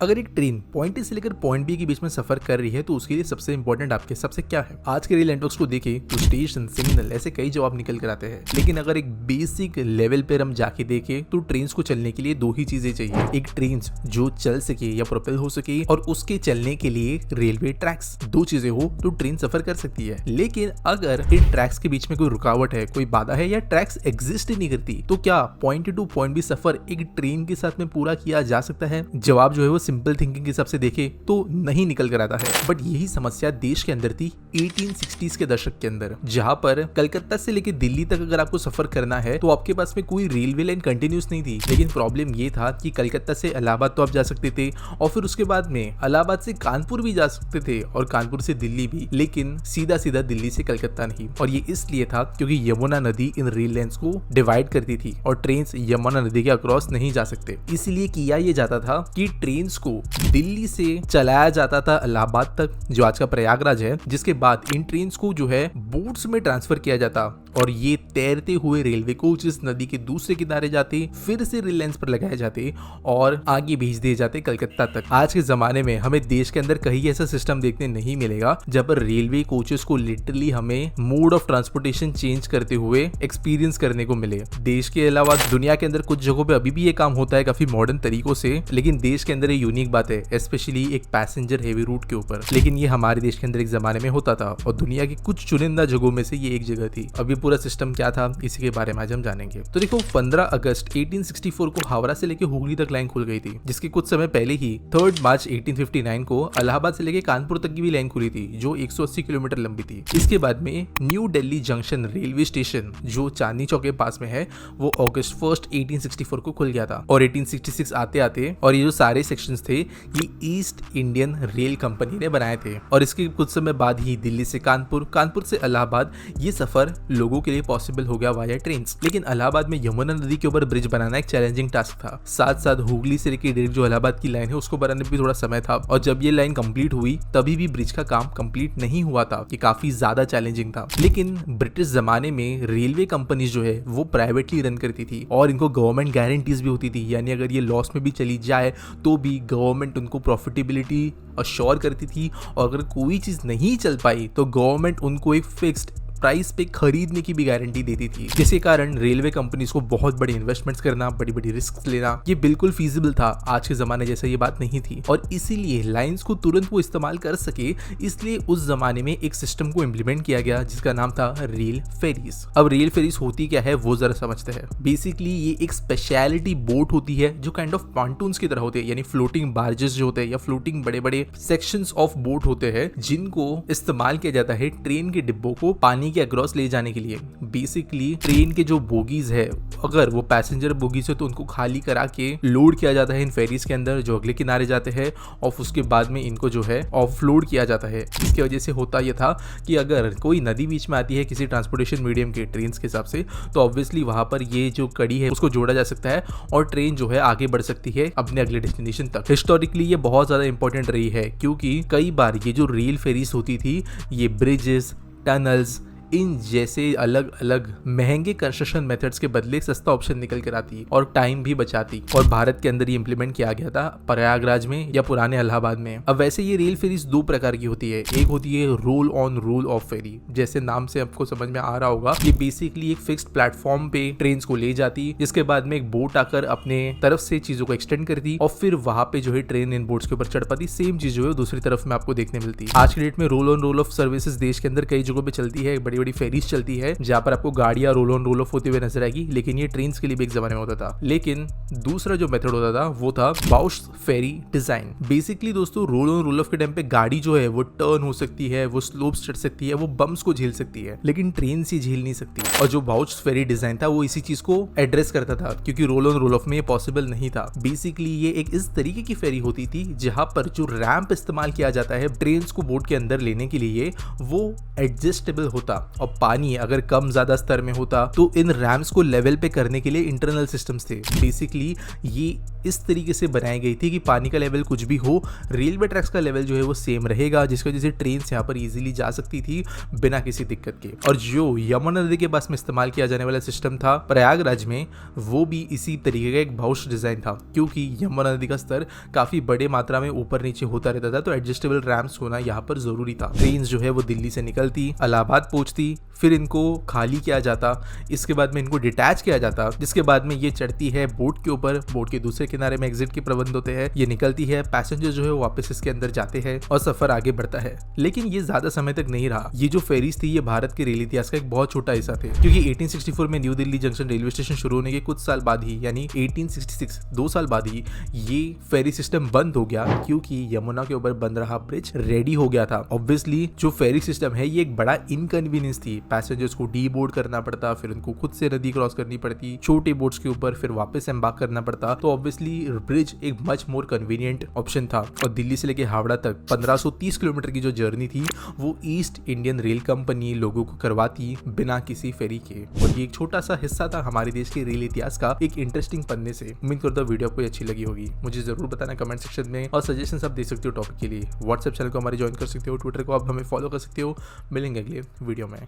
अगर एक train point A से लेकर पॉइंट बी के बीच में सफर कर रही है तो उसके लिए सबसे इंपॉर्टेंट आपके हिसाब से क्या है? आज के रेल नेटवर्क्स को देखें तो स्टेशन, सिग्नल ऐसे कई जवाब निकल कर आते हैं, लेकिन अगर एक बेसिक लेवल पर हम जाके देखें तो ट्रेन को चलने के लिए दो ही चीजें चाहिए। एक ट्रेन जो चल सके या प्रोपेल हो सके और उसके चलने के लिए रेलवे ट्रैक्स। दो चीजें हो तो ट्रेन सफर कर सकती है। लेकिन अगर इन ट्रैक्स के बीच में कोई रुकावट है, कोई बाधा है या ट्रैक्स एग्जिस्ट ही नहीं करती, तो क्या point A to point B सफर एक ट्रेन के साथ में पूरा किया जा सकता है? जवाब जो है वो सिंपल थिंकिंग के हिसाब से देखे तो नहीं निकल कर आता है। बट यही समस्या देश के अंदर थी 1860s के दशक के अंदर, जहां पर कलकत्ता से लेकर दिल्ली तक अगर आपको सफर करना है तो आपके पास में कोई रेलवे लाइन कंटिन्यूस नहीं थी। लेकिन प्रॉब्लम ये था कि कलकत्ता से इलाहाबाद तो आप जा सकते थे और फिर उसके बाद में इलाहाबाद से कानपुर भी जा सकते थे और कानपुर से दिल्ली भी, लेकिन सीधा सीधा दिल्ली से कलकत्ता नहीं। और ये इसलिए था क्योंकि यमुना नदी इन रेल लाइंस को डिवाइड करती थी और ट्रेन यमुना नदी के अक्रॉस नहीं जा सकते। इसलिए किया ये जाता था कि ट्रेन को दिल्ली से चलाया जाता था इलाहाबाद तक, जो आज का प्रयागराज है, जिसके बाद इन ट्रेन को जो है बोट्स में ट्रांसफर किया जाता और ये तैरते हुए रेलवे कोच इस नदी के दूसरे किनारे जाते, फिर से रेल लाइंस पर लगाए जाते और आगे भेज दिए जाते कलकत्ता तक। आज के जमाने में हमें देश के अंदर कहीं ऐसा सिस्टम देखने नहीं मिलेगा जब पर रेलवे कोचेस को लिटरली हमें मोड ऑफ ट्रांसपोर्टेशन चेंज करते हुए एक्सपीरियंस करने को मिले। देश के अलावा दुनिया के अंदर कुछ जगहों पे अभी भी ये काम होता है काफी मॉडर्न तरीकों से, लेकिन देश के अंदर ये यूनिक बात है, स्पेशली एक पैसेंजर हेवी रूट के ऊपर। लेकिन ये हमारे देश के अंदर एक जमाने में होता था और दुनिया की कुछ चुनिंदा जगहों में से ये एक जगह थी। अब ये पूरा सिस्टम क्या था इसी के बारे में आज हम जानेंगे। तो देखो, 15 अगस्त 1864 को हावड़ा से लेकर हुगली तक लाइन खुल गई थी, जिसके कुछ समय पहले ही 3 मार्च 1859 को इलाहाबाद से लेकर कानपुर तक की भी लाइन खुली थी, जो 180 किलोमीटर लंबी थी। इसके बाद में new Delhi junction railway station, जो चांदनी चौक के पास में है, वो अगस्त 1 1864 को खुल गया था। और 1866 आते आते और ये जो सारे सेक्शंस थे ये ईस्ट इंडियन रेल कंपनी ने बनाए थे। और इसके कुछ समय बाद ही दिल्ली से कानपुर, कानपुर से इलाहाबाद, ये सफर लोगों के लिए पॉसिबल हो गया वाया ट्रेन। लेकिन इलाहाबाद में यमुना नदी के ऊपर ब्रिज बनाना एक चैलेंजिंग टास्क था। साथ साथ हुगली से लेकर डायरेक्ट जो इलाहाबाद की लाइन है उसको बनाने में भी थोड़ा समय था। और जब ये लाइन कंप्लीट हुई तभी भी ब्रिज का काम कंप्लीट नहीं हुआ था। ये काफी ज्यादा चैलेंजिंग था। लेकिन ब्रिटिश जमाने में रेलवे कंपनी जो है वो प्राइवेटली रन करती थी और इनको गवर्नमेंट गारंटीज भी होती थी, यानी अगर ये लॉस में भी चली जाए तो भी गवर्नमेंट उनको प्रॉफिटेबिलिटी अश्योर करती थी। और अगर कोई चीज नहीं चल पाई तो गवर्नमेंट उनको एक फिक्स्ड प्राइस पे खरीदने की भी गारंटी देती थी, जिसके कारण रेलवे कंपनीज को बहुत बड़े इन्वेस्टमेंट्स करना, बड़ी बड़ी रिस्क लेना, ये बिल्कुल फीजिबल था। आज के जमाने जैसा ये बात नहीं थी और इसीलिए लाइंस को तुरंत वो इस्तेमाल कर सके, इसलिए उस जमाने में एक सिस्टम को इम्प्लीमेंट किया गया जिसका नाम था रेल फेरीज। अब रेल फेरीज होती क्या है वो जरा समझते हैं। बेसिकली ये एक स्पेशलिटी बोट होती है जो काइंड ऑफ पॉन्टून्स की तरह होते हैं, यानी फ्लोटिंग बार्जेस जो होते हैं या फ्लोटिंग बड़े बड़े सेक्शंस ऑफ बोट होते हैं, जिनको इस्तेमाल किया जाता है ट्रेन के डिब्बों को पानी के अक्रॉस ले जाने के लिए। बेसिकली ट्रेन के जो बोगीज है, अगर वो पैसेंजर बोगीज है तो उनको खाली करा के लोड किया जाता है इन फेरीज के अंदर, जो अगले किनारे जाते हैं और उसके बाद में इनको जो है ऑफलोड किया जाता है। इसकी वजह से होता यह था कि अगर कोई नदी बीच में आती है किसी ट्रांसपोर्टेशन मीडियम के ट्रेन के हिसाब से, तो ऑब्वियसली वहां पर ये जो कड़ी है उसको जोड़ा जा सकता है और ट्रेन जो है आगे बढ़ सकती है अपने अगले डेस्टिनेशन तक। हिस्टोरिकली ये बहुत ज्यादा इंपॉर्टेंट रही है क्योंकि कई बार ये जो रेल फेरीज होती थी ये ब्रिजेस, टनल्स, इन जैसे अलग अलग महंगे कंस्ट्रक्शन मेथड्स के बदले सस्ता ऑप्शन निकल कर आती और टाइम भी बचाती। और भारत के अंदर ये इंप्लीमेंट किया गया था प्रयागराज में या पुराने इलाहाबाद में। अब वैसे ये रेल फेरीज दो प्रकार की होती है। एक होती है रोल ऑन रोल ऑफ फेरी, जैसे नाम से आपको समझ में आ रहा होगा, ये बेसिकली एक फिक्स्ड प्लेटफॉर्म पे ट्रेन को ले जाती, जिसके बाद में एक बोट आकर अपने तरफ से चीजों को एक्सटेंड करती और फिर वहां पे जो है ट्रेन इन बोट्स के ऊपर चढ़ पाती। सेम चीज जो है दूसरी तरफ में आपको देखने मिलती। आज की डेट में roll on roll of services देश के अंदर कई जगहों पे चलती है, बड़ी बड़ी फेरीज चलती है जहां पर आपको गाड़ियां रोल ऑन रोल ऑफ होते हुए नजर आएगी। लेकिन ये ट्रेन के लिए भी एक जमाने में होता था। लेकिन दूसरा जो मेथड होता था वो था बाउश फेरी डिजाइन। बेसिकली दोस्तों, रोल ऑन रोल ऑफ के टाइम पे गाड़ी जो है वो टर्न हो सकती है, वो स्लोप्स चढ़ सकती है, वो बम्स को झेल सकती है, लेकिन ट्रेन से झेल नहीं सकती। और जो बाउश फेरी डिजाइन था वो इसी चीज को एड्रेस करता था, क्योंकि रोल ऑन रोल ऑफ में ये पॉसिबल नहीं था। बेसिकली ये एक इस तरीके की फेरी होती थी जहां पर जो रैंप इस्तेमाल किया जाता है ट्रेन को बोट के अंदर लेने के लिए वो एडजस्टेबल होता और पानी अगर कम ज्यादा स्तर में होता तो इन रैम्स को लेवल पे करने के लिए इंटरनल सिस्टम्स थे। बेसिकली ये इस तरीके से बनाई गई थी कि पानी का लेवल कुछ भी हो, रेलवे ट्रैक्स का लेवल जो है वो सेम रहेगा, जिसकी वजह से ट्रेन यहाँ पर इजीली जा सकती थी बिना किसी दिक्कत के। और जो यमुना नदी के पास में इस्तेमाल किया जाने वाला सिस्टम था प्रयागराज में, वो भी इसी तरीके का एक बाउश डिजाइन था, क्योंकि यमुना नदी का स्तर काफी बड़े मात्रा में ऊपर नीचे होता रहता था, तो एडजस्टेबल रैम्प्स होना यहाँ पर जरूरी था। ट्रेन जो है वो दिल्ली से निकलती, इलाहाबाद पहुंचती, फिर इनको खाली किया जाता, इसके बाद में इनको डिटैच किया जाता, जिसके बाद में ये चढ़ती है बोट के ऊपर, बोट के दूसरे किनारे में एग्जिट के प्रबंध होते हैं, ये निकलती है, पैसेंजर जो है वापस इसके अंदर जाते हैं और सफर आगे बढ़ता है। लेकिन ये ज्यादा समय तक नहीं रहा। ये जो फेरीज थी ये भारत के रेल इतिहास का एक बहुत छोटा हिस्सा थे, क्योंकि 1864 में new Delhi junction railway station शुरू होने के कुछ साल बाद ही, यानी 1866 2 साल बाद ही ये फेरी सिस्टम बंद हो गया, क्योंकि यमुना के ऊपर बन रहा ब्रिज रेडी हो गया था। ऑब्वियसली जो फेरी सिस्टम है ये एक बड़ा इनकन्वीनियंस थी, पैसेंजर्स को डी बोर्ड करना पड़ता, फिर उनको खुद से नदी क्रॉस करनी पड़ती छोटे बोट्स के ऊपर, फिर वापस एम्बार्क करना पड़ता। तो ऑब्वियसली ब्रिज एक मच मोर कन्वीनियंट ऑप्शन था। और दिल्ली से लेके हावड़ा तक 1530 किलोमीटर की जो जर्नी थी वो ईस्ट इंडियन रेल कंपनी लोगों को करवाती बिना किसी फेरी के। और ये एक छोटा सा हिस्सा था हमारे देश के रेल इतिहास का, एक इंटरेस्टिंग पन्ने से। उम्मीद करता हूँ वीडियो आपको अच्छी लगी होगी। मुझे जरूर बताना कमेंट सेक्शन में, और सजेशन आप दे सकते हो टॉपिक के लिए। व्हाट्सएप चैनल को हमारे ज्वाइन कर सकते हो, ट्विटर को आप हमें फॉलो कर सकते हो। मिलेंगे अगले वीडियो में।